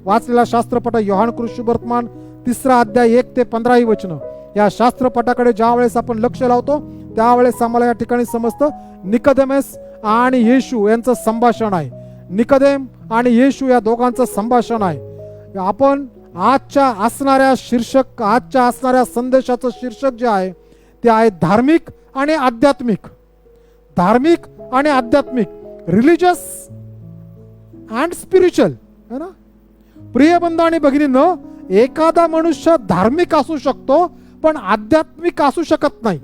वाचलेला शास्त्रपट योहान कृषी वर्तमान 3 अध्याय 1 ते 15 ही वचनं. या शास्त्रपटाकडे ज्या वेळेस आपण लक्ष लावतो त्यावेळेस आम्हाला या ठिकाणी समजतं निकोदेमस आणि येशू यांचं संभाषण आहे. निकोदेम आणि येशू या दोघांचं संभाषण आहे. आपण आजच्या असणाऱ्या संदेशाचं शीर्षक जे आहे ते आहे धार्मिक आणि आध्यात्मिक. धार्मिक आणि आध्यात्मिक, रिलिजियस अँड स्पिरिच्युअल, है ना. प्रिय बंधू आणि भगिनींनो, एखादा मनुष्य धार्मिक असू शकतो पण आध्यात्मिक असू शकत नाही.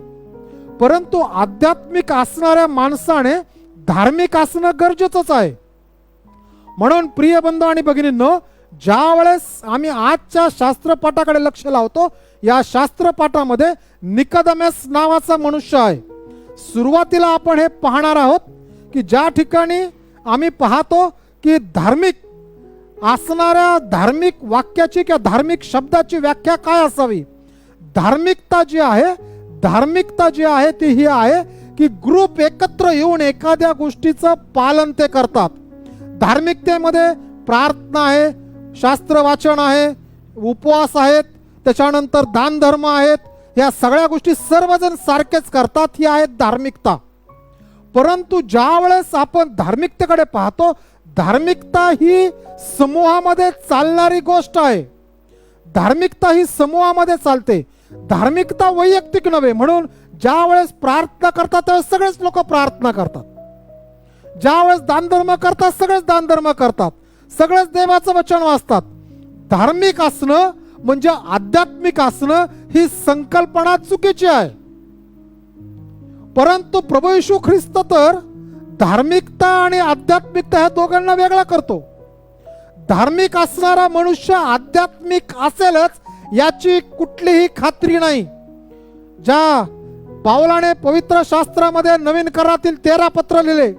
परंतु आध्यात्मिक असणाऱ्या माणसाने धार्मिक असणं गरजेचंच आहे. म्हणून प्रिय बंधू आणि भगिनींनो, ज्या वेळेस आम्ही आजच्या शास्त्रपाठाकडे लक्ष लावतो, या शास्त्रपाठामध्ये निकोदेमस नावाचा मनुष्य आहे. सुरुवातीला आपण हे पाहणार आहोत की ज्या ठिकाणी आम्ही पाहतो की धार्मिक असणाऱ्या धार्मिक वाक्याची किंवा धार्मिक शब्दाची व्याख्या काय असावी. धार्मिकता जी आहे ती ही आहे की ग्रुप एकत्र येऊन एखाद्या गोष्टीचं पालन ते करतात. धार्मिकतेमध्ये प्रार्थना आहे, शास्त्र वाचन आहे, उपवास आहेत, त्याच्यानंतर दान धर्म आहेत. या सगळ्या गोष्टी सर्वजण सारखेच करतात, ही आहे धार्मिकता. परंतु ज्या वेळेस आपण धार्मिकतेकडे पाहतो, धार्मिकता ही समूहामध्ये चालणारी गोष्ट आहे. धार्मिकता ही समूहामध्ये चालते. धार्मिकता वैयक्तिक नव्हे. म्हणून ज्या वेळेस प्रार्थना करतात त्यावेळेस सगळेच लोक प्रार्थना करतात. ज्या वेळेस दानधर्म करतात सगळेच दानधर्म करतात. सगळेच देवाचं वचन वाचतात. धार्मिक असणं म्हणजे आध्यात्मिक असणं ही संकल्पना चुकीची आहे. परंतु प्रभू येशू ख्रिस्त तर धार्मिकता आणि आध्यात्मिकता ह्या दोघांना वेगळा करतो. धार्मिक असणारा मनुष्य आध्यात्मिक असेलच याची कुठलीही खात्री नाही. ज्या पाऊलाने पवित्र शास्त्रामध्ये नवीन करारातील 13 पत्र लिहिले,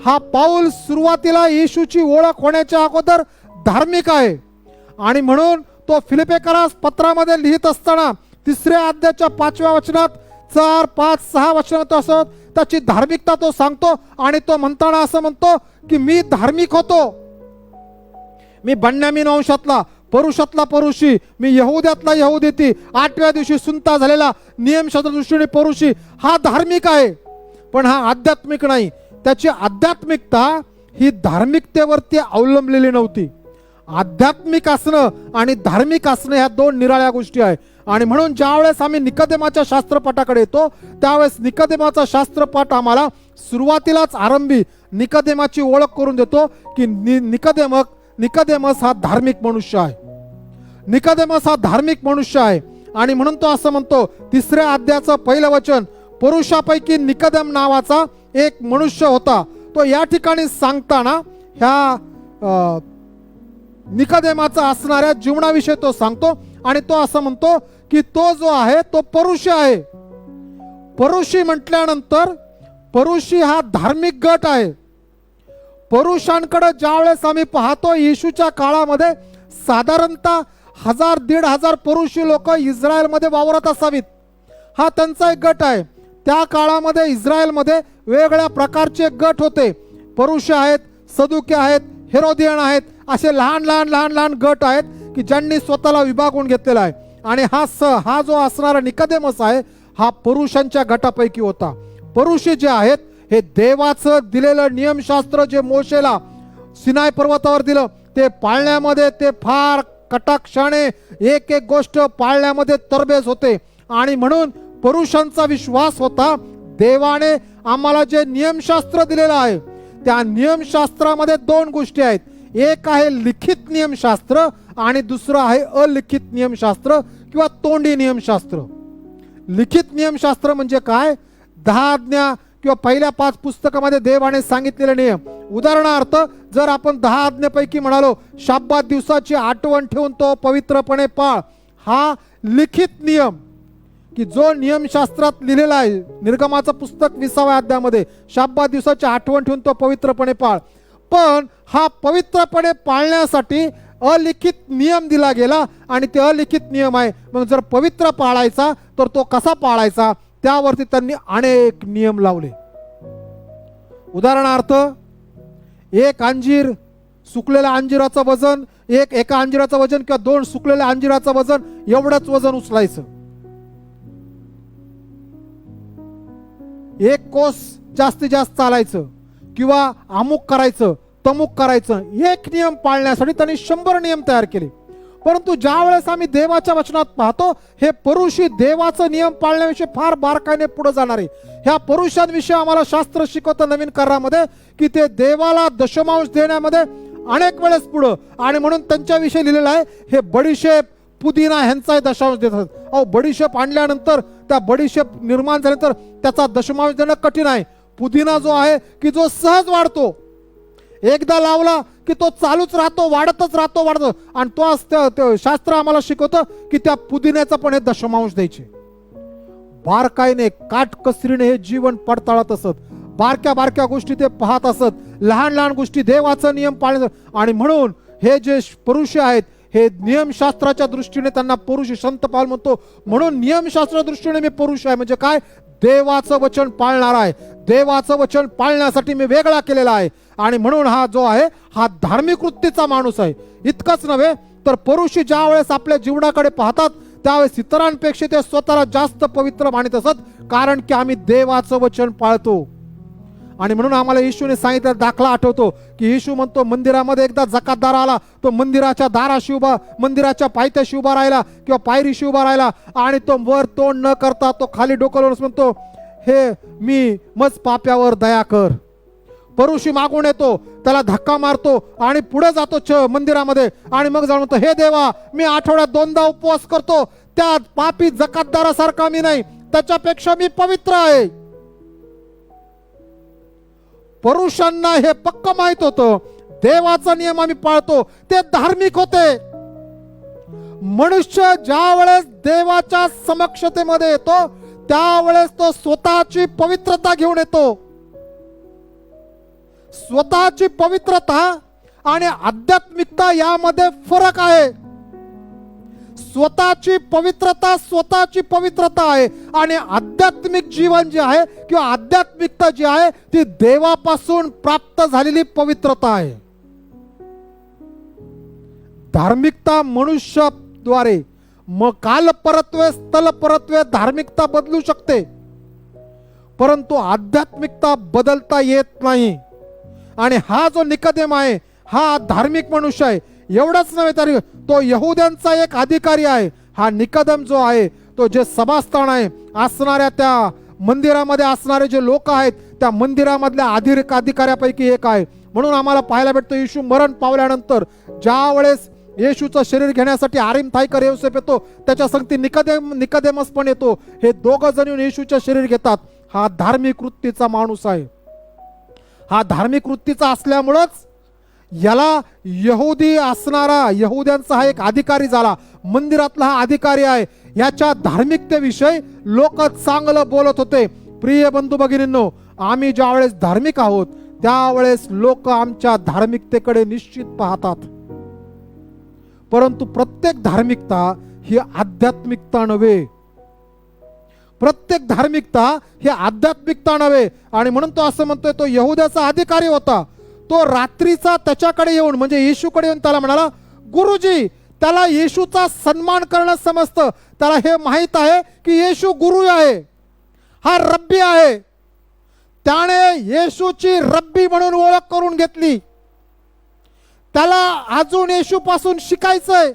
हा पाऊल सुरुवातीला येशूची ओळख होण्याच्या अगोदर धार्मिक आहे. आणि म्हणून तो फिलिप्पेकरास पत्रामध्ये लिहित असताना 3 अध्यायाच्या 5व्या वचनात 4, 5, 6 वचनात असत त्याची धार्मिकता तो सांगतो. आणि तो म्हणताना असं म्हणतो की मी धार्मिक होतो. मी बन्यामीन वंशातला, परुषातला परुषी, मी यहुद्यातला यहुदेती, 8व्या दिवशी सुनता झालेला, नियमशास्त्र दृष्टीने परुषी. हा धार्मिक आहे, पण हा आध्यात्मिक नाही. त्याची आध्यात्मिकता ही धार्मिकतेवरती अवलंबलेली नव्हती. आध्यात्मिक असणं आणि धार्मिक असणं ह्या दोन निराळ्या गोष्टी आहे. आणि म्हणून ज्या वेळेस आम्ही निकोदेमाच्या शास्त्रपाठाकडे येतो त्यावेळेस निकोदेमाचा शास्त्रपाठ आम्हाला सुरुवातीलाच आरंभी निकोदेमाची ओळख करून देतो की निकोदेमस हा धार्मिक मनुष्य आहे. निकोदेमस हा धार्मिक मनुष्य आहे. आणि म्हणून तो असं म्हणतो 3 अध्यायाचं 1 वचन, पुरुषापैकी निकोदेम नावाचा एक मनुष्य होता. तो या ठिकाणी सांगताना ह्या निकोदेमाचा असणाऱ्या जीवनाविषयी तो सांगतो. आणि तो असं म्हणतो की तो जो आहे तो परुषी आहे. परुषी म्हटल्यानंतर परुषी हा धार्मिक गट आहे. परुषांकडे ज्या वेळेस आम्ही पाहतो येशूच्या काळामध्ये साधारणतः 1000-1500 परुषी लोक इस्रायलमध्ये वावरत असावीत. हा त्यांचा एक गट आहे. त्या काळामध्ये इस्रायलमध्ये वेगवेगळ्या प्रकारचे गट होते. परुषी आहेत, सदुके आहेत, हेरोदियन आहेत, असे लहान गट आहेत की ज्यांनी स्वतःला विभागून घेतलेला आहे. आणि हा जो असणारा निकोदेमस आहे हा पुरुषांच्या गटापैकी होता. पुरुषी जे आहेत हे देवाचं दिलेलं नियमशास्त्र जे मोशेला सिनाय पर्वतावर दिलं ते पाळण्यामध्ये ते फार कटाक्षाने एक एक गोष्ट पाळण्यामध्ये तरबेज होते. आणि म्हणून पुरुषांचा विश्वास होता देवाने आम्हाला जे नियमशास्त्र दिलेलं आहे त्या नियमशास्त्रामध्ये 2 गोष्टी आहेत. एक आहे लिखित नियमशास्त्र आणि दुसरं आहे अलिखित नियमशास्त्र किंवा तोंडी नियमशास्त्र. लिखित नियमशास्त्र म्हणजे काय? 10 आज्ञा किंवा पहिल्या 5 पुस्तकामध्ये देवाने सांगितलेले नियम. उदाहरणार्थ जर आपण 10 आज्ञेपैकी म्हणालो शाब्बात दिवसाची आठवण ठेवून तो पवित्रपणे पाळ, हा लिखित नियम की जो नियमशास्त्रात लिहिलेला आहे. निर्गमाचं पुस्तक 20व्या अध्यायामध्ये शाब्बात दिवसाची आठवण ठेवून तो पवित्रपणे पाळ. पण हा पवित्रपणे पाळण्यासाठी अलिखित नियम दिला गेला आणि ते अलिखित नियम आहे. मग जर पवित्र पाळायचा तर तो कसा पाळायचा त्यावरती त्यांनी अनेक नियम लावले. उदाहरणार्थ एक अंजीर, सुकलेल्या अंजिराचं वजन एका अंजिराचं वजन किंवा 2 सुकलेल्या अंजिराचं वजन एवढंच वजन उचलायचं. 1 कोस जास्तीत जास्त चालायचं किंवा अमुक करायचं तमुक करायचं. एक नियम पाळण्यासाठी त्यांनी 100 नियम तयार केले. परंतु ज्या वेळेस आम्ही देवाच्या वचनात पाहतो, हे पुरुषी देवाचा नियम पाळण्याविषयी फार बारकाईने पुढे जाणार आहे. ह्या पुरुषांविषयी आम्हाला शास्त्र शिकवतं नवीन करारामध्ये की ते देवाला दशमांश देण्यामध्ये अनेक वेळेस पुढं, आणि म्हणून त्यांच्याविषयी लिहिलेलं आहे हे बडीशेप पुदिना ह्यांचाही दशांश देतात. अहो, बडीशेप आणल्यानंतर त्या बडीशेप निर्माण झाल्यानंतर त्याचा दशमांश देणं कठीण आहे. पुदिना जो आहे की जो सहज वाढतो, एकदा लावला की तो चालूच राहतो, वाढतच राहतो वाढतो. आणि तो शास्त्र आम्हाला शिकवतं की त्या पुदिन्याचा पण हे दशमांश द्यायचे. बारकाईने काटकसरीने हे जीवन पडताळत असत. बारक्या बारक्या गोष्टी ते पाहत असत, लहान लहान गोष्टी देवाचा नियम पाळत. आणि म्हणून हे जे पुरुष आहेत हे नियमशास्त्राच्या दृष्टीने त्यांना पुरुष संत पाल म्हणतो. म्हणून नियमशास्त्राच्या दृष्टीने मी पुरुष आहे. म्हणजे काय? देवाचं वचन पाळणार आहे. देवाचं वचन पाळण्यासाठी मी वेगळा केलेला आहे. आणि म्हणून हा जो आहे हा धार्मिक वृत्तीचा माणूस आहे. इतकंच नव्हे तर पुरुषी ज्या वेळेस आपल्या जीवनाकडे पाहतात त्यावेळेस इतरांपेक्षा ते स्वतःला जास्त पवित्र मानित असत, कारण की आम्ही देवाचं वचन पाळतो. आणि म्हणून आम्हाला येशूने सांगितलं दाखला आठवतो की येशू म्हणतो मंदिरामध्ये एकदा जकातदार आला, तो मंदिराच्या दाराशी उभा, मंदिराच्या पायथ्याशी उभा राहिला किंवा पायरीशी उभा राहिला, आणि तो वर तोंड न करता तो खाली डोकं लावून म्हणतो, हे मी मज पाप्यावर दया कर. परुषी मागून येतो, त्याला धक्का मारतो आणि पुढे जातो मंदिरामध्ये, आणि मग जाऊन म्हणतो, हे देवा मी आठवड्यात 2दा उपवास करतो, त्या पापी जकातदारासारखा मी नाही, त्याच्यापेक्षा मी पवित्र आहे. पुरुषांना हे पक्क माहित होतं देवाचा नियम आम्ही पाळतो, ते धार्मिक होते. मनुष्य ज्या वेळेस देवाच्या समक्षतेमध्ये येतो त्यावेळेस तो स्वतःची पवित्रता घेऊन येतो. स्वतःची पवित्रता आणि आध्यात्मिकता यामध्ये फरक आहे. स्वतःची पवित्रता आहे आणि आध्यात्मिक जीवन जे आहे किंवा आध्यात्मिकता जी आहे ती देवापासून प्राप्त झालेली पवित्रता आहे. धार्मिकता मनुष्याद्वारे मग कालपरत्वे स्थलपरत्वे धार्मिकता बदलू शकते, परंतु आध्यात्मिकता बदलता येत नाही. आणि हा जो निकोदेम आहे हा धार्मिक मनुष्य आहे. एवढंच नव्हे तर तो यहुद्यांचा एक अधिकारी आहे. हा निकोदेम जो आहे तो जे सभास्थान आहे असणाऱ्या त्या मंदिरामध्ये असणारे जे लोक आहेत त्या मंदिरामधल्या अधिकाऱ्यापैकी एक आहे. म्हणून आम्हाला पाहायला भेटतो येशू मरण पावल्यानंतर ज्या वेळेस येशूचं शरीर घेण्यासाठी आरिमथाईकर योसेफ येतो, त्याच्या संगती निकोदेमस पण येतो. हे दोघं जण येऊन येशूचं शरीर घेतात. हा धार्मिक वृत्तीचा माणूस आहे. हा धार्मिक वृत्तीचा असल्यामुळंच याला यहुदी असणारा यहुद्यांचा हा एक अधिकारी झाला. मंदिरातला हा अधिकारी आहे. याच्या धार्मिकतेविषयी लोक चांगलं बोलत होते. प्रिय बंधू भगिनींनो, आम्ही ज्या वेळेस धार्मिक आहोत त्यावेळेस लोक आमच्या धार्मिकतेकडे निश्चित पाहतात. परंतु प्रत्येक धार्मिकता ही आध्यात्मिकता नव्हे. प्रत्येक धार्मिकता ही आध्यात्मिकता नव्हे. आणि म्हणून तो असं म्हणतोय, तो यहुद्याचा अधिकारी होता. तो रात्रीचा त्याच्याकडे येऊन म्हणजे येशूकडे येऊन त्याला म्हणाला, गुरुजी. त्याला येशूचा सन्मान करणं समजतं. त्याला हे माहित आहे की येशू गुरु आहे, हा रब्बी आहे. त्याने येशूची रब्बी म्हणून ओळख करून घेतली. त्याला अजून येशू पासून शिकायचंय.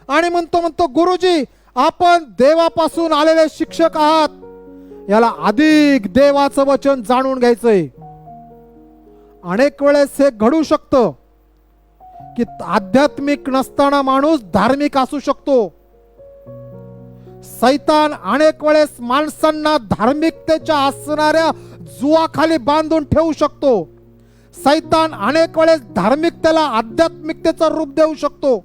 आणि म्हणतो गुरुजी आपण देवापासून आलेले शिक्षक आहात, याला अधिक देवाचं वचन जाणून घ्यायचंय. अनेक वेळेस हे घडू शकतं की आध्यात्मिक नसताना माणूस धार्मिक असू शकतो. सैतान अनेक वेळेस माणसांना धार्मिकतेच्या असणाऱ्या जुवाखाली बांधून ठेवू शकतो. सैतान अनेक वेळेस धार्मिकतेला आध्यात्मिकतेचं रूप देऊ शकतो.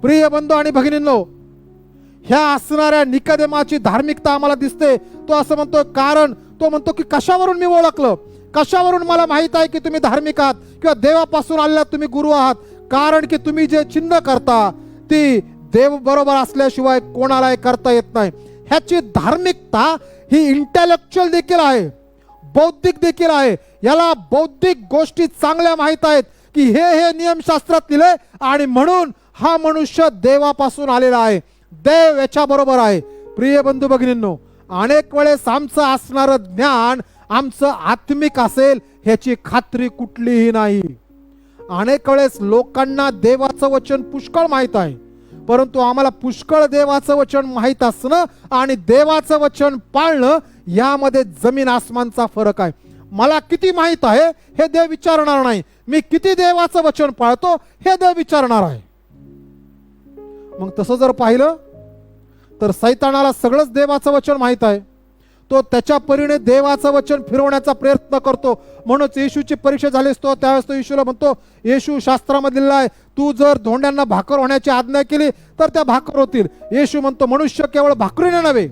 प्रिय बंधू आणि भगिनींनो, ह्या असणाऱ्या निकोदेमाची धार्मिकता आम्हाला दिसते. तो असं म्हणतो, कारण तो म्हणतो की कशावरून मी ओळखलं, कशावरून मला माहित आहे की तुम्ही धार्मिक आहात किंवा देवापासून आलेला तुम्ही गुरु आहात, कारण की तुम्ही जे चिन्ह करता ती देव बरोबर असल्याशिवाय कोणालाही करता येत नाही. ह्याची धार्मिकता ही इंटेलेक्च्युअल देखील आहे, बौद्धिक देखील आहे. याला बौद्धिक गोष्टी चांगल्या माहित आहेत की हे नियमशास्त्रात लिहिलंय आणि म्हणून हा मनुष्य देवापासून आलेला आहे, देव याच्या बरोबर आहे. प्रिय बंधू भगिनींनो, अनेक वेळेस आमचं असणारं ज्ञान आमचं आत्मिक असेल ह्याची खात्री कुठलीही नाही. अनेक वेळेस लोकांना देवाचं वचन पुष्कळ माहीत आहे, परंतु आम्हाला पुष्कळ देवाचं वचन माहीत असणं आणि देवाचं वचन पाळणं यामध्ये जमीन आसमानचा फरक आहे. मला किती माहीत आहे हे देव विचारणार नाही, मी किती देवाचं वचन पाळतो हे देव विचारणार आहे. मग तसं जर पाहिलं तर सैतानाला सगळंच देवाचं वचन माहीत आहे, तो त्याच्या परीने देवाचं वचन फिरवण्याचा प्रयत्न करतो. म्हणूनच येशूची परीक्षा झाली असतो त्यावेळेस तो येशूला म्हणतो, येशू शास्त्रामध्ये लिहिलं आहे, तू जर धोंड्यांना भाकर होण्याची आज्ञा केली तर त्या भाकर होतील. येशू म्हणतो, मनुष्य केवळ भाकरीने नव्हे.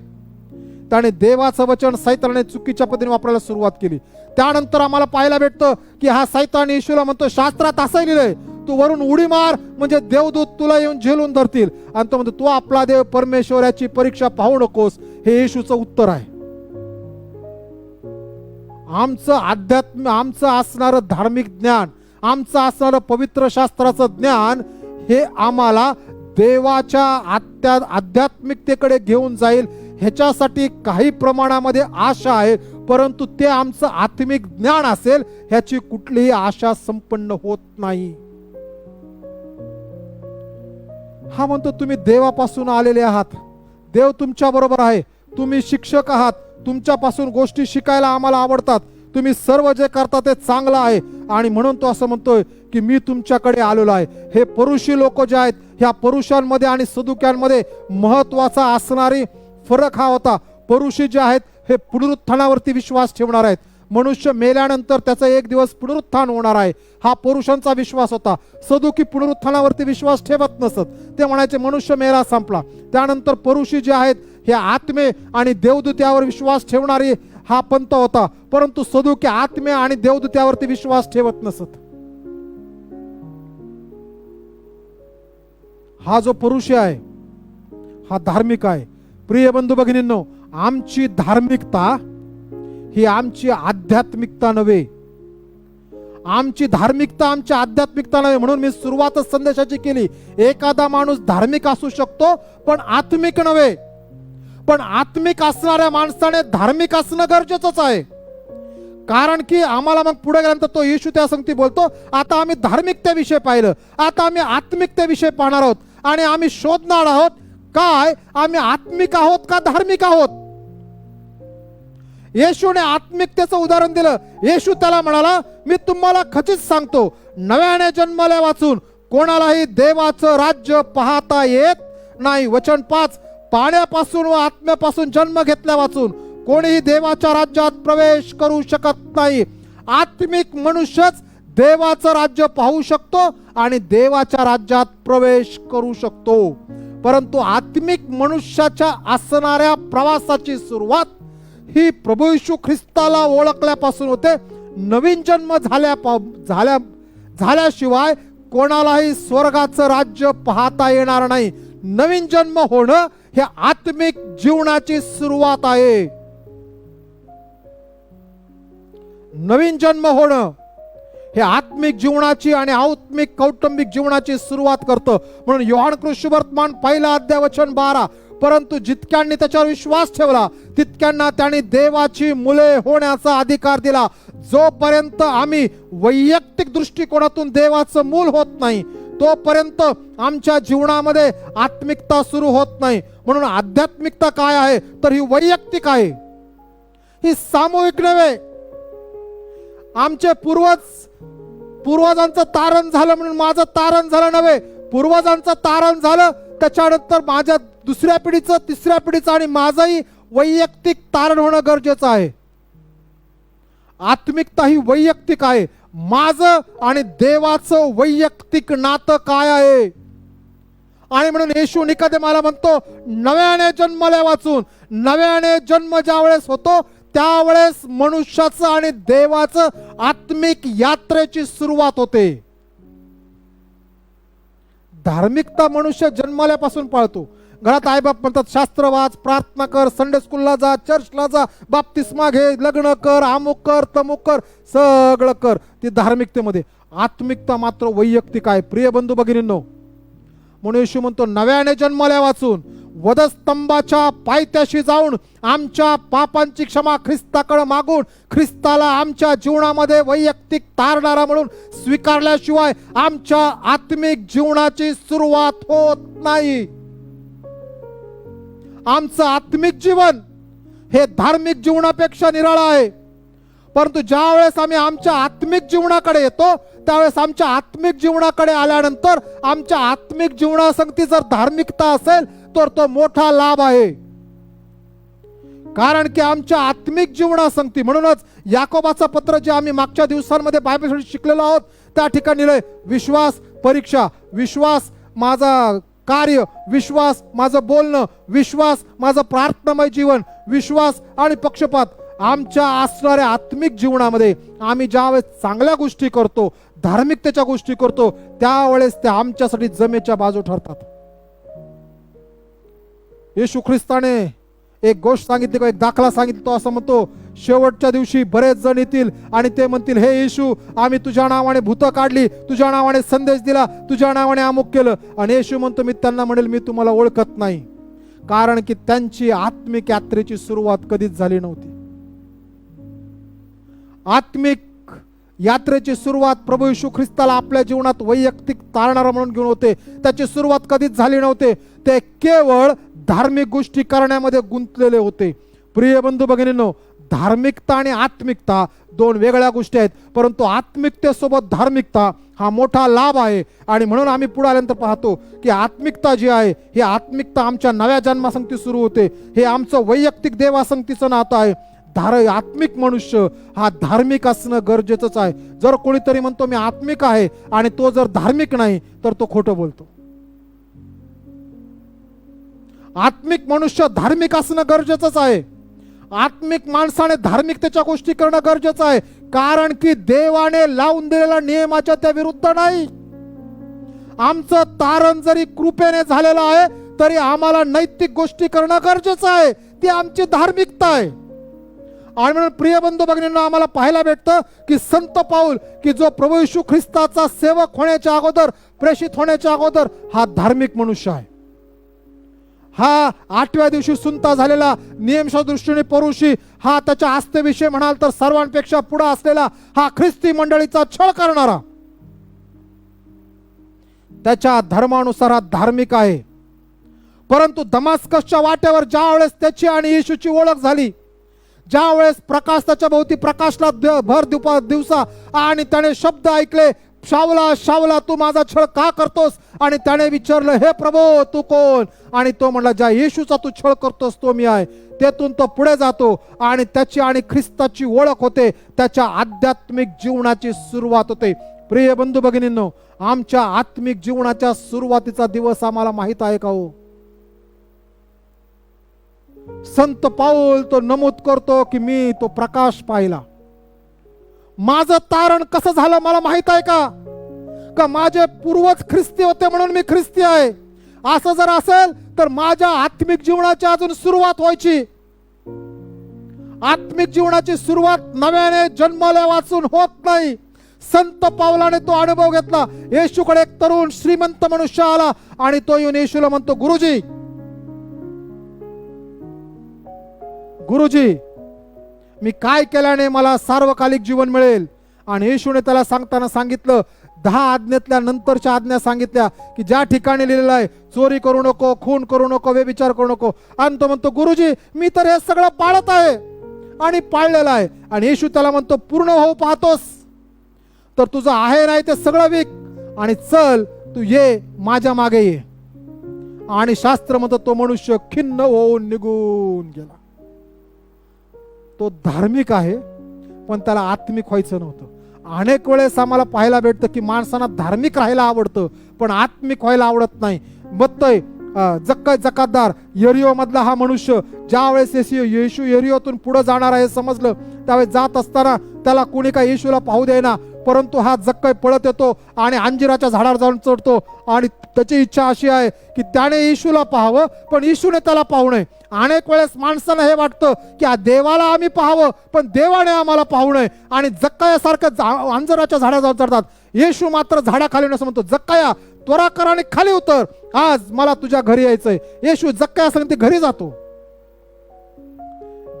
त्याने देवाचं वचन सैतानाने चुकीच्या पद्धतीने वापरायला सुरुवात केली. त्यानंतर आम्हाला पाहायला भेटतं की हा सैतान येशूला म्हणतो, शास्त्रात असं लिहिलंय, तू वरून उडी मार म्हणजे देवदूत तुला येऊन झेलून धरतील. आणि तो म्हणतो, तू आपला देव परमेश्वर याची परीक्षा पाहू नकोस. हे येशूचं उत्तर आहे. आमचं अध्यात्म, आमचं असणारं धार्मिक ज्ञान, आमचं असणारं पवित्र शास्त्राचं ज्ञान हे आम्हाला देवाच्या आध्यात्मिकतेकडे घेऊन जाईल ह्याच्यासाठी काही प्रमाणामध्ये आशा आहे, परंतु ते आमचं आत्मिक ज्ञान असेल ह्याची कुठलीही आशा संपन्न होत नाही. हा म्हणतो, तुम्ही देवापासून आलेले आहात, देव तुमच्या बरोबर आहे, तुम्ही शिक्षक आहात, तुमच्यापासून गोष्टी शिकायला आम्हाला आवडतात, तुम्ही सर्व जे करता ते चांगलं आहे आणि म्हणून तो असं म्हणतोय की मी तुमच्याकडे आलेलो आहे. हे परुषी लोक जे आहेत, ह्या परुषांमध्ये आणि सदुक्यांमध्ये महत्वाचा असणारी फरक हा होता. परुषी जे आहेत हे पुनरुत्थानावरती विश्वास ठेवणार आहेत, मनुष्य मेल्यानंतर त्याचा एक दिवस पुनरुत्थान होणार आहे, हा पुरुषांचा विश्वास होता. सदुकी पुनरुत्थानावरती विश्वास ठेवत नसत, ते म्हणायचे मनुष्य मेला संपला. त्यानंतर परुषी जे आहेत हे आत्मे आणि देवदूत्यावर विश्वास ठेवणारी हा पंथ होता, परंतु सदुकी आत्मे आणि देवदूत्यावरती विश्वास ठेवत नसत. हा जो पुरुष आहे हा धार्मिक आहे. प्रिय बंधू भगिनींनो, आमची धार्मिकता ही आमची आध्यात्मिकता नव्हे, आमची धार्मिकता आमची आध्यात्मिकता नव्हे. म्हणून मी सुरुवातच संदेशाची केली, एखादा माणूस धार्मिक असू शकतो पण आत्मिक नव्हे. पण आत्मिक असणाऱ्या माणसाने धार्मिक असणं गरजेचंच आहे. कारण की आम्हाला मग पुढे गेल्यानंतर तो येशू त्या संगती बोलतो, आता आम्ही धार्मिकतेविषयी पाहिलं, आता आम्ही आत्मिकतेविषयी पाहणार आहोत आणि आम्ही शोधणार आहोत काय आम्ही आत्मिक आहोत का धार्मिक आहोत. येशूने आत्मिकतेचं उदाहरण दिलं. येशू त्याला म्हणाला, मी तुम्हाला खचित सांगतो, नव्याने जन्मले वाचून कोणालाही देवाचं राज्य पाहता येत नाही. वचन 5, पाण्यापासून व आत्म्यापासून जन्म घेतल्या वाचून कोणीही देवाच्या राज्यात प्रवेश करू शकत नाही. आत्मिक मनुष्यच देवाचं राज्य पाहू शकतो आणि देवाच्या राज्यात प्रवेश करू शकतो. परंतु आत्मिक मनुष्याच्या असणाऱ्या प्रवासाची सुरुवात ही प्रभू येशू ख्रिस्ताला ओळखल्यापासून होते. नवीन जन्म झाल्याशिवाय कोणालाही स्वर्गाचं राज्य पाहता येणार नाही. नवीन जन्म होणं हे आत्मिक जीवनाची सुरुवात आहे. नवीन जन्म होणं हे आत्मिक जीवनाची आणि आत्मिक कौटुंबिक जीवनाची सुरुवात करतं. म्हणून योहान कृष्णवर्तमान 1 अध्याय वचन 12, परंतु जितक्यांनी त्याच्यावर विश्वास ठेवला तितक्यांना त्यांनी देवाची मुले होण्याचा अधिकार दिला. जोपर्यंत आम्ही वैयक्तिक दृष्टिकोनातून देवाचं मूल होत नाही तोपर्यंत आमच्या जीवनामध्ये आत्मिकता सुरू होत नाही. म्हणून आध्यात्मिकता काय आहे तर ही वैयक्तिक आहे, ही सामूहिक नव्हे. आमचे पूर्वजांचं तारण झालं म्हणून माझं तारण झालं नव्हे. पूर्वजांचं तारण झालं त्याच्यानंतर माझ्या दुसऱ्या पिढीचं, तिसऱ्या पिढीचं आणि माझंही वैयक्तिक तारण होणं गरजेचं आहे. आत्मिकता ही वैयक्तिक आहे. माझं आणि देवाचं वैयक्तिक नातं काय आहे. आणि म्हणून येशू निकोदेमाला म्हणतो, नव्याने जन्मले वाचून. नव्याने जन्म ज्या वेळेस होतो त्यावेळेस मनुष्याचं आणि देवाचं आत्मिक यात्रेची सुरुवात होते. धार्मिकता मनुष्य जन्मल्यापासून पाळतो. घरात आईबाप म्हणतात शास्त्र वाच, प्रार्थना कर, संडे स्कूलला जा, चर्चला जा, बाप्तिस्मा घे, लग्न कर, अमुक कर, तमुक कर, सगळं कर, ती धार्मिकतेमध्ये. आत्मिकता मात्र वैयक्तिक आहे. प्रिय बंधू भगिनींनो, म्हणून येशू म्हणतो नव्याने जन्मल्या वाचून वधस्तंभाच्या पायथ्याशी जाऊन आमच्या पापांची क्षमा ख्रिस्ताकडे मागून ख्रिस्ताला आमच्या जीवनामध्ये वैयक्तिक तारणारा म्हणून स्वीकारल्याशिवाय आमच्या आत्मिक जीवनाची सुरुवात होत नाही. आमचं आत्मिक जीवन हे धार्मिक जीवनापेक्षा निराळं आहे. परंतु ज्या वेळेस आम्ही आमच्या आत्मिक जीवनाकडे येतो त्यावेळेस आमच्या आत्मिक जीवनाकडे आल्यानंतर आमच्या आत्मिक जीवनासंगती जर धार्मिकता असेल तर तो मोठा लाभ आहे. कारण की आमच्या आत्मिक जीवनासंगती, म्हणूनच याकोबाचं पत्र जे आम्ही मागच्या दिवसांमध्ये बायबल शिकलेलो आहोत त्या ठिकाणी लिहिलंय विश्वास परीक्षा, विश्वास माझा कार्य, विश्वास माझं बोलणं, विश्वास माझं प्रार्थनामय जीवन, विश्वास आणि पक्षपात. आमच्या असणाऱ्या आत्मिक जीवनामध्ये आम्ही ज्यावेळेस चांगल्या गोष्टी करतो, धार्मिकतेच्या गोष्टी करतो, त्यावेळेस त्या आमच्यासाठी जमेच्या बाजू ठरतात. येशू ख्रिस्ताने एक गोष्ट सांगितली, एक दाखला सांगितला. तो असं म्हणतो शेवटच्या दिवशी बरेच जण येतील आणि ते म्हणतील हे येशू आम्ही तुझ्या नावाने भूतं काढली, तुझ्या नावाने संदेश दिला, तुझ्या नावाने अमुक केलं. आणि येशू म्हणतो मी त्यांना म्हणेल मी तुम्हाला ओळखत नाही. कारण की त्यांची आत्मिक यात्रेची सुरुवात कधीच झाली नव्हती. आत्मिक यात्रेची सुरुवात प्रभू येशू ख्रिस्ताला आपल्या जीवनात वैयक्तिक तारणारा म्हणून घेऊन होते. त्याची सुरुवात कधीच झाली नव्हते. ते केवळ धार्मिक गोष्टी करण्यामध्ये गुंतलेले होते. प्रिय बंधू भगिनींनो, धार्मिकता आणि आत्मिकता दोन वेगळ्या गोष्टी आहेत. परंतु आत्मिकतेसोबत धार्मिकता हा मोठा लाभ आहे. आणि म्हणून आम्ही पुढे आल्यानंतर पाहतो की आत्मिकता जी आहे ही आत्मिकता आमच्या नव्या जन्मासंगती सुरू होते. हे आमचं वैयक्तिक देवासंगतीचं नातं आहे. आत्मिक मनुष्य हा धार्मिक असणं गरजेचंच आहे. जर कोणीतरी म्हणतो मी आत्मिक आहे आणि तो जर धार्मिक नाही तर तो खोटं बोलतो. आत्मिक मनुष्य धार्मिक असणं गरजेचंच आहे. आत्मिक माणसाने धार्मिकतेच्या गोष्टी करणं गरजेचं आहे. कारण की देवाने लावून दिलेल्या नियमाच्या त्या विरुद्ध नाही. आमचं तारण जरी कृपेने झालेलं आहे तरी आम्हाला नैतिक गोष्टी करणं गरजेचं आहे. ती आमची धार्मिकता आहे. आणि म्हणून प्रिय बंधू भगिनींना आम्हाला पाहायला भेटतं की संत पाऊल की जो प्रभू येशू ख्रिस्ताचा सेवक होण्याच्या अगोदर, प्रेषित होण्याच्या अगोदर हा धार्मिक मनुष्य आहे. हा 8व्या दिवशी सुंता झालेला, नियमच्या दृष्टीने परुषी, हा त्याच्या आस्थेविषयी म्हणाल तर सर्वांपेक्षा पुढे असलेला, हा ख्रिस्ती मंडळीचा छळ करणारा, त्याच्या धर्मानुसार हा धार्मिक आहे. परंतु दमास्कसच्या वाटेवर ज्या वेळेस त्याची आणि येशूची ओळख झाली, ज्या वेळेस प्रकाश त्याच्या भोवती प्रकाशला भर दिवसा आणि त्याने शब्द ऐकले, शावला शावला तू माझा छळ का करतोस? आणि त्याने विचारलं हे प्रभू तू कोण? आणि तो म्हणला ज्या येशूचा तू छळ करतोस तो मी आहे. तेथून तो पुढे जातो आणि त्याची आणि ख्रिस्ताची ओळख होते. त्याच्या आध्यात्मिक जीवनाची सुरुवात होते. प्रिय बंधू भगिनींनो, आमच्या आत्मिक जीवनाच्या सुरुवातीचा दिवस आम्हाला माहित आहे का हो? संत पाऊल तो नमूद करतो की मी तो प्रकाश पाहिला. माझं तारण कसं झालं मला माहित आहे का? का माझे पूर्वज ख्रिस्ती होते म्हणून मी ख्रिस्ती आहे. असं जर असेल तर माझ्या आत्मिक जीवनाची अजून सुरुवात व्हायची. आत्मिक जीवनाची सुरुवात नव्याने जन्माला वाचून होत नाही. संत पावलाने तो अनुभव घेतला. येशूकडे एक तरुण श्रीमंत मनुष्य आला आणि तो येऊन येशूला म्हणतो गुरुजी, गुरुजी मी काय केल्याने मला सार्वकालिक जीवन मिळेल? आणि येशूने त्याला सांगताना सांगितलं 10 आज्ञेतल्या नंतरच्या आज्ञा सांगितल्या की ज्या ठिकाणी लिहिलेलं आहे चोरी करू नको, खून करू नको, व्यभिचार करू नको. आणि तो म्हणतो गुरुजी मी तर हे सगळं पाळत आहे आणि पाळलेलं आहे. आणि येशू त्याला म्हणतो पूर्ण होऊ पाहतोस तर तुझं आहे नाही ते सगळं विक आणि चल तू ये माझ्या मागे ये. आणि शास्त्र म्हणतो तो मनुष्य खिन्न होऊन निघून गेला. तो धार्मिक आहे पण त्याला आत्मिक व्हायचं नव्हतं. अनेक वेळेस आम्हाला पाहायला भेटतं की माणसांना धार्मिक राहायला आवडतं पण आत्मिक व्हायला आवडत नाही. बघतोय जक्कय जकातदार यरियो मधला हा मनुष्य ज्या वेळेस येशू यरियोतून पुढे जाणार आहे समजलं, त्यावेळेस जात असताना त्याला कोणी काय येशूला पाहू देईना. परंतु हा जक्कय पळत येतो आणि अंजिराच्या झाडावर जाऊन चढतो आणि त्याची इच्छा अशी आहे की त्याने येशूला पाहावं पण येशूने त्याला पाहू नये. अनेक वेळेस माणसाला हे वाटतं की देवाला आम्ही पाहावं पण देवाने आम्हाला पाहू नये आणि जक्कयासारखं अंजिराच्या झाडावर जाऊन चढतात. येशू मात्र झाडाखाली असं म्हणतो, जक्काया त्वरा कर आणि खाली उतर, आज मला तुझ्या घरी यायचंय. येशू जक्काया सांगते घरी जातो.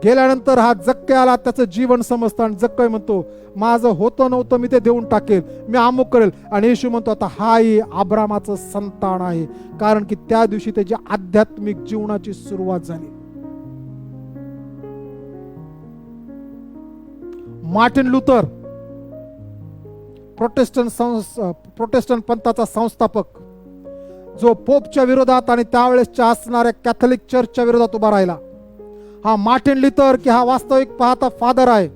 गेल्यानंतर हा जक्क्याला त्याचं जीवन समजतं आणि जक्कय म्हणतो, माझं होतं नव्हतं मी ते देऊन टाकेल, मी अमुक करेल. आणि येशू म्हणतो, आता हाही अब्रामाचं संतान आहे, कारण की त्या दिवशी त्याची आध्यात्मिक जीवनाची सुरुवात झाली. मार्टिन लुथर, प्रोटेस्टंट पंथाचा संस्थापक, जो पोपच्या विरोधात आणि त्यावेळेसच्या असणाऱ्या कॅथलिक चर्चच्या विरोधात उभा राहिला, हा मार्टिन लुथर की हा वास्तविक पाहता फादर आहे.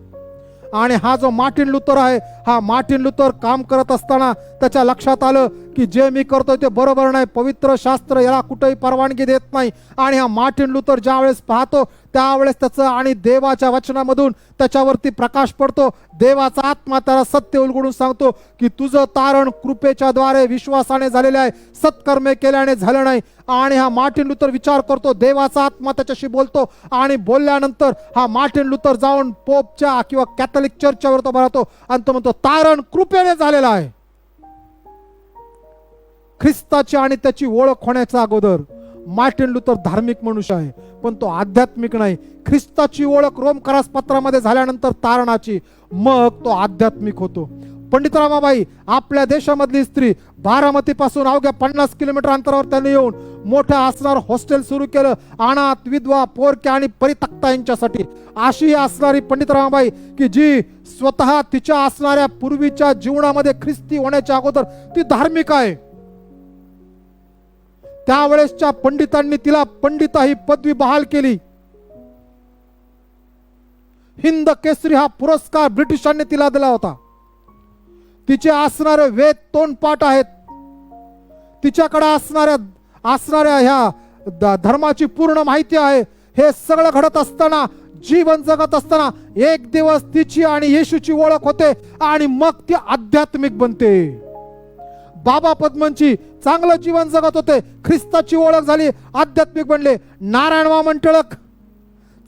आणि हा जो मार्टिन लुथर आहे, हा मार्टिन लुथर काम करत असताना त्याच्या लक्षात आलं की जे मी करतोय ते बरोबर नाही, पवित्र शास्त्र याला कुठेही परवानगी देत नाही. आणि हा मार्टिन लुथर ज्या वेळेस पाहतो त्यावेळेस त्याचं आणि देवाच्या वचनामधून त्याच्यावरती प्रकाश पडतो. देवाचा आत्मा त्याला सत्य उलगडून सांगतो की तुझं तारण कृपेच्या द्वारे विश्वासाने झालेले आहे, सत्कर्मे केल्याने झालं नाही. आणि हा मार्टिन लुथर विचार करतो, देवाचा आत्मा त्याच्याशी बोलतो आणि बोलल्यानंतर हा मार्टिन लुथर जाऊन पोपच्या किंवा कॅथलिक चर्चच्या विरोधात उभा राहतो आणि तो म्हणतो तारण कृपेने झालेला आहे. ख्रिस्ताची आणि त्याची ओळख होण्याच्या अगोदर मार्टिन लुथर धार्मिक मनुष्य आहे, पण तो आध्यात्मिक नाही. ख्रिस्ताची ओळख रोमकरास पत्रामध्ये झाल्यानंतर तारणाची, मग तो आध्यात्मिक होतो. पंडित रमाबाई, आपल्या देशामधली स्त्री, बारामती पासून अवघ्या 50 किलोमीटर अंतरावर त्यांनी येऊन मोठं असणार हॉस्टेल सुरू केलं, अनाथ, विधवा, पोरक्या आणि परित्यक्ता यांच्यासाठी. अशी असणारी पंडित रमाबाई की जी स्वतः तिच्या असणाऱ्या पूर्वीच्या जीवनामध्ये ख्रिस्ती होण्याच्या अगोदर ती धार्मिक आहे. त्यावेळेसच्या पंडितांनी तिला पंडिता ही पदवी बहाल केली. हिंद केसरी हा पुरस्कार ब्रिटिशांनी तिला दिला होता. तिचे असणारे वेद तोंडपाठ आहेत. तिच्याकडे असणाऱ्या ह्या धर्माची पूर्ण माहिती आहे. हे सगळं घडत असताना, जीवन जगत असताना एक दिवस तिची आणि येशूची ओळख होते आणि मग ती आध्यात्मिक बनते. बाबा पद्मनची चांगलं जीवन जगत होते, ख्रिस्ताची ओळख झाली, आध्यात्मिक बनले. नारायण वामन टिळक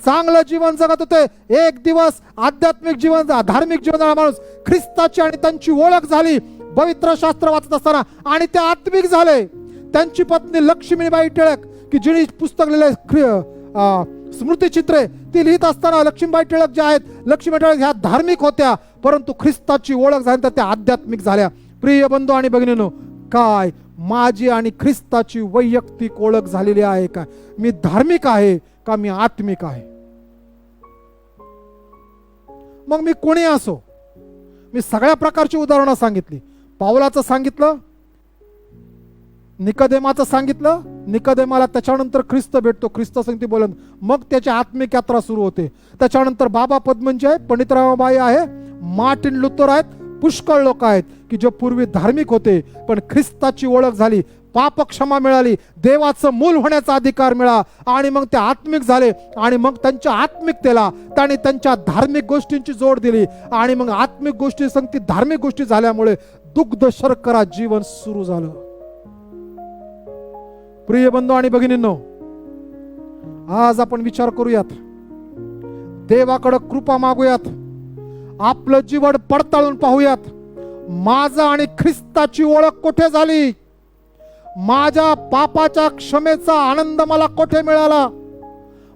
चांगलं जीवन जगत होते, एक दिवस आध्यात्मिक जीवन, धार्मिक जीवन माणूस, ख्रिस्ताची आणि त्यांची ओळख झाली पवित्र शास्त्र वाचत असताना आणि ते आत्मिक झाले. त्यांची पत्नी लक्ष्मीबाई टिळक की जिने पुस्तक लिहिले स्मृतिचित्रे, ती लिहित असताना लक्ष्मीबाई टिळक ज्या आहेत, लक्ष्मी टिळक ह्या धार्मिक होत्या, परंतु ख्रिस्ताची ओळख झाल्यानंतर त्या आध्यात्मिक झाल्या. प्रिय बंधू आणि भगिनींनो, काय माझी आणि ख्रिस्ताची वैयक्तिक ओळख झालेली आहे का? मी धार्मिक आहे का मी आत्मिक आहे? मग मी कोणी असो, मी सगळ्या प्रकारची उदाहरणं सांगितली. पावलाचं सांगितलं, निकोदेमाचं सांगितलं, निकोदेमाला त्याच्यानंतर ख्रिस्त भेटतो, ख्रिस्त संगती बोलत, मग त्याची आत्मिक यात्रा सुरू होते. त्याच्यानंतर बाबा पद्मनजी आहे, पंडित रमाबाई आहे, मार्टिन लुथर आहेत, पुष्कळ लोक आहेत की जे पूर्वी धार्मिक होते, पण ख्रिस्ताची ओळख झाली, पाप क्षमा मिळाली, देवाचं मूल होण्याचा अधिकार मिळाला आणि मग ते आत्मिक झाले. आणि मग त्यांच्या आत्मिकतेला त्याने त्यांच्या धार्मिक गोष्टींची जोड दिली आणि मग आत्मिक गोष्टी संगती धार्मिक गोष्टी झाल्यामुळे दुग्ध शर्करा जीवन सुरू झालं. प्रिय बंधू आणि भगिनींनो, आज आपण विचार करूयात, देवाकडे कृपा मागूयात, आपलं जीवन पडताळून पाहूयात. माझा आणि ख्रिस्ताची ओळख कुठे झाली? माझ्या पापाच्या क्षमेचा आनंद मला कुठे मिळाला?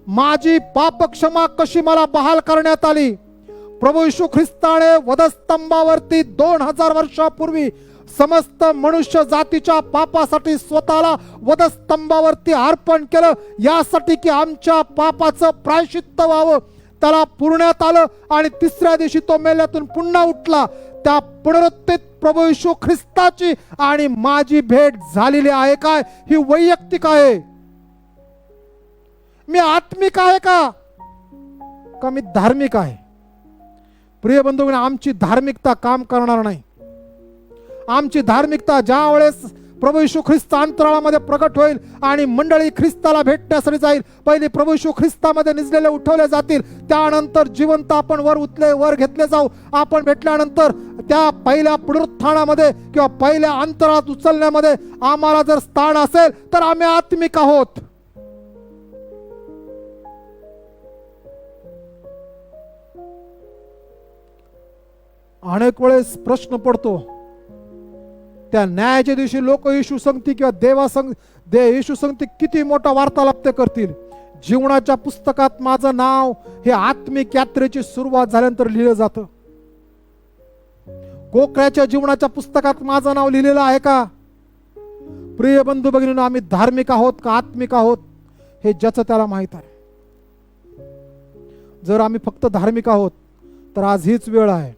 माझी पाप क्षमा कशी मला बहाल करण्यात आली? प्रभू येशू ख्रिस्ताने वधस्तंभावरती 2000 वर्षापूर्वी समस्त मनुष्य जातीच्या पापासाठी स्वतःला वधस्तंभावरती अर्पण केलं, यासाठी की आमच्या पापाचं प्रायश्चित्त व्हावं. त्याला पुरण्यात आलं आणि तिसऱ्या दिवशी तो मेल्यातून पुन्हा उठला. त्या पुनरुत्थित प्रभू येशू ख्रिस्ताची आणि माझी भेट झालेली आहे काय? ही वैयक्तिक आहे. मी आत्मिक आहे का मी धार्मिक आहे? प्रिय बंधू, आमची धार्मिकता काम करणार नाही. आमची धार्मिकता ज्या वेळेस प्रभू येशू ख्रिस्त अंतराळामध्ये प्रकट होईल आणि मंडळी ख्रिस्ताला भेटण्यासाठी जाईल, पहिले प्रभू येशू ख्रिस्तामध्ये निजलेले उठवले जातील, त्यानंतर जिवंत आपण वर घेतले जाऊ. आपण भेटल्यानंतर त्या पहिल्या पुनरुत्थानामध्ये किंवा पहिल्या अंतराळात उचलण्यामध्ये आम्हाला जर स्थान असेल तर आम्ही आत्मिक आहोत. अनेक वेळेस प्रश्न पडतो, त्या न्यायाच्या दिवशी लोक येशू संगती किंवा येशू संगती किती मोठा वार्तालाप ते करतील. जीवनाच्या पुस्तकात माझं नाव हे आत्मिक यात्रेची सुरुवात झाल्यानंतर लिहिलं जातं. कोकऱ्याच्या जीवनाच्या पुस्तकात माझं नाव लिहिलेलं आहे का? प्रिय बंधू भगिनींनो, आम्ही धार्मिक आहोत का आत्मिक आहोत हे ज्याचं त्याला माहित आहे. जर आम्ही फक्त धार्मिक आहोत तर आज हीच वेळ आहे.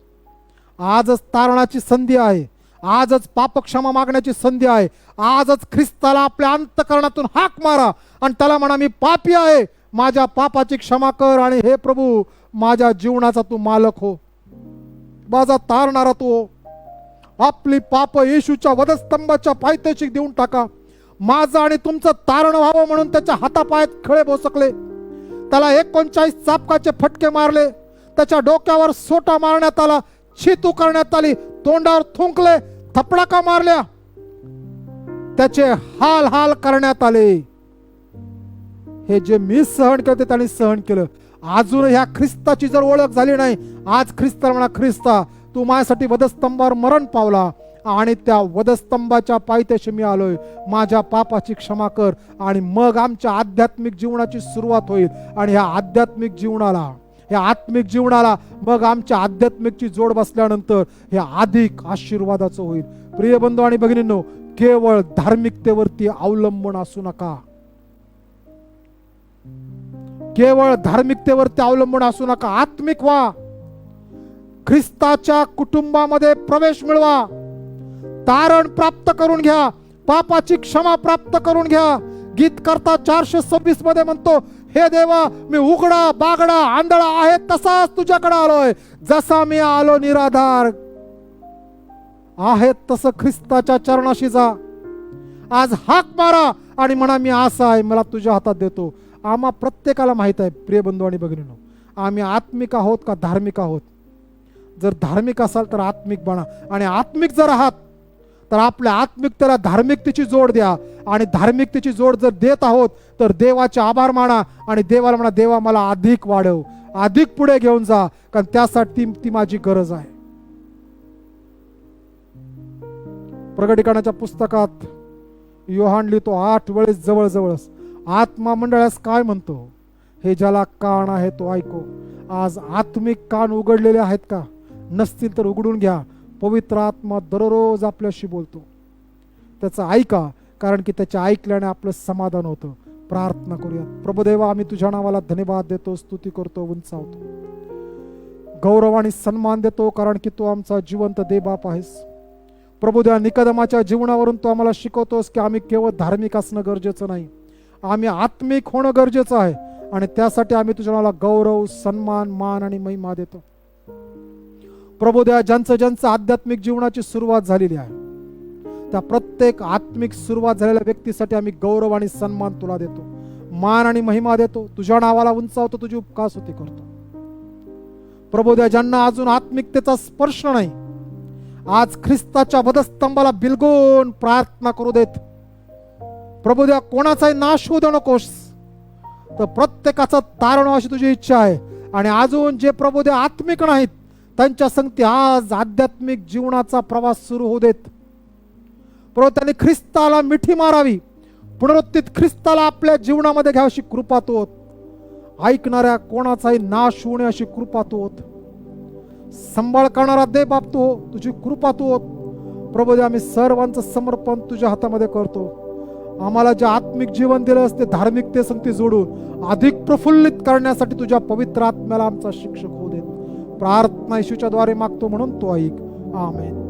आजच तारणाची संधी आहे. आजच पापक्षमा मागण्याची संधी आहे. आजच ख्रिस्ताला आपल्या अंतःकरणातून हाक मारा आणि त्याला म्हणा, मी पापी आहे, माझ्या पापाची क्षमा कर आणि हे प्रभू माझ्या जीवनाचा तू मालक हो, माझा तारणारा तू हो. आपली पाप येशूच्या वधस्तंभाच्या पायथ्याशी देऊन टाका. माझं आणि तुमचं तारण व्हावं म्हणून त्याच्या हातापायात खळे बोसकले, त्याला 39 चापकाचे फटके मारले, त्याच्या डोक्यावर सोटा मारण्यात आला, छितू करण्यात आली, तोंडावर थुंकले, थपडाका मारल्या, त्याचे हाल हाल करण्यात आले. हे जे मी सहन केलं ते त्यांनी सहन केलं. अजून ह्या ख्रिस्ताची जर ओळख झाली नाही, आज ख्रिस्ता म्हणा, ख्रिस्ता तू माझ्यासाठी वधस्तंभावर मरण पावला आणि त्या वधस्तंभाच्या पायथ्याशी मी आलोय, माझ्या पापाची क्षमा कर. आणि मग आमच्या आध्यात्मिक जीवनाची सुरुवात होईल. आणि ह्या आध्यात्मिक जीवनाला, ह्या आत्मिक जीवनाला मग आमच्या आध्यात्मिकची जोड बसल्यानंतर हे अधिक आशीर्वादाचं होईल. प्रिय बंधू आणि भगिनींनो, केवळ धार्मिकतेवरती अवलंबून असू नका. केवळ धार्मिकतेवरती अवलंबून असू नका. आत्मिक व्हा. ख्रिस्ताच्या कुटुंबामध्ये प्रवेश मिळवा. तारण प्राप्त करून घ्या. पापाची क्षमा प्राप्त करून घ्या. गीतकर्ता 426 मध्ये म्हणतो, हे देवा, मी उघडा बागडा आंधळा आहे तसाच तुझ्याकडे आलोय. जसा मी आलो निराधार आहे तसं ख्रिस्ताच्या चरणाशी जा. आज हाक मारा आणि म्हणा, मी असा आहे, मला तुझ्या हातात देतो. आम्हा प्रत्येकाला माहित आहे प्रिय बंधू आणि भगिनींनो, आम्ही आत्मिक आहोत का धार्मिक आहोत. जर धार्मिक असाल तर आत्मिक बना, आणि आत्मिक जर आहात तर आपल्या आत्मिकतेला धार्मिकतेची जोड द्या. आणि धार्मिकतेची जोड जर देत आहोत तर देवाचे आभार माना आणि देवाला म्हणा, देवा मला अधिक वाढव, अधिक पुढे घेऊन जा, कारण त्यासाठी ती माझी गरज आहे. प्रकटीकरणाच्या पुस्तकात योहान लिहितो 8 वेळेस जवळजवळच, आत्मा मंडळास काय म्हणतो, हे ज्याला कान आहे तो ऐको. आज आत्मिक कान उघडलेले आहेत का? नसतील तर उघडून घ्या. पवित्र आत्मा दररोज आपल्याशी बोलतो. त्याचं ऐका, कारण की त्याच्या ऐकल्याने आपलं समाधान होतं. प्रार्थना करूया. प्रभुदेवा, आम्ही तुझ्या नावाला धन्यवाद देतो, स्तुती करतो, उंचावतो, गौरव आणि सन्मान देतो, कारण की तू आमचा जिवंत देवबाप आहेस. प्रभुदेवा, निकदमाच्या जीवनावरून तू आम्हाला शिकवतोस की आम्ही केवळ धार्मिक असणं गरजेचं नाही, आम्ही आत्मिक होणं गरजेचं आहे. आणि त्यासाठी आम्ही तुझ्या नावाला गौरव, सन्मान, मान आणि महिमा देतो. प्रभुदेवा, ज्यांचं आध्यात्मिक जीवनाची सुरुवात झालेली आहे, त्या प्रत्येक आत्मिक सुरुवात झालेल्या व्यक्तीसाठी आम्ही गौरव आणि सन्मान तुला देतो, मान आणि महिमा देतो, तुझ्या नावाला उंचावतो, तुझी उपकारस्तुती करतो. प्रभुदेवा, ज्यांना अजून आत्मिकतेचा स्पर्श नाही, आज ख्रिस्ताच्या वधस्तंभाला बिलगून प्रार्थना करू देत. प्रभुदेवा, कोणाचाही नाश होऊ देऊ नकोस, तर प्रत्येकाचं तारण अशी तुझी इच्छा आहे. आणि अजून जे प्रभुदेवा आत्मिक नाहीत, त्यांच्या संगती आज आध्यात्मिक जीवनाचा प्रवास सुरू होऊ देत. प्रभू, त्यांनी ख्रिस्ताला मिठी मारावी, पुनरुत्थित ख्रिस्ताला आपल्या जीवनामध्ये घ्यावी कृपा तू होत. ऐकणाऱ्या कोणाचाही नाश होणे अशी कृपा तू होत. संभाळ करणारा दे बाप तू हो, तुझी कृपा तू होत. प्रभू, आम्ही सर्वांचं समर्पण तुझ्या हातामध्ये करतो. आम्हाला जे आत्मिक जीवन दिलं असते धार्मिकते संगती जोडून अधिक प्रफुल्लित करण्यासाठी तुझ्या पवित्र आत्म्याला आमचा शिक्षक होऊ देत. प्रार्थना येशूच्या द्वारे मागतो, म्हणून तो ऐक. आमेन.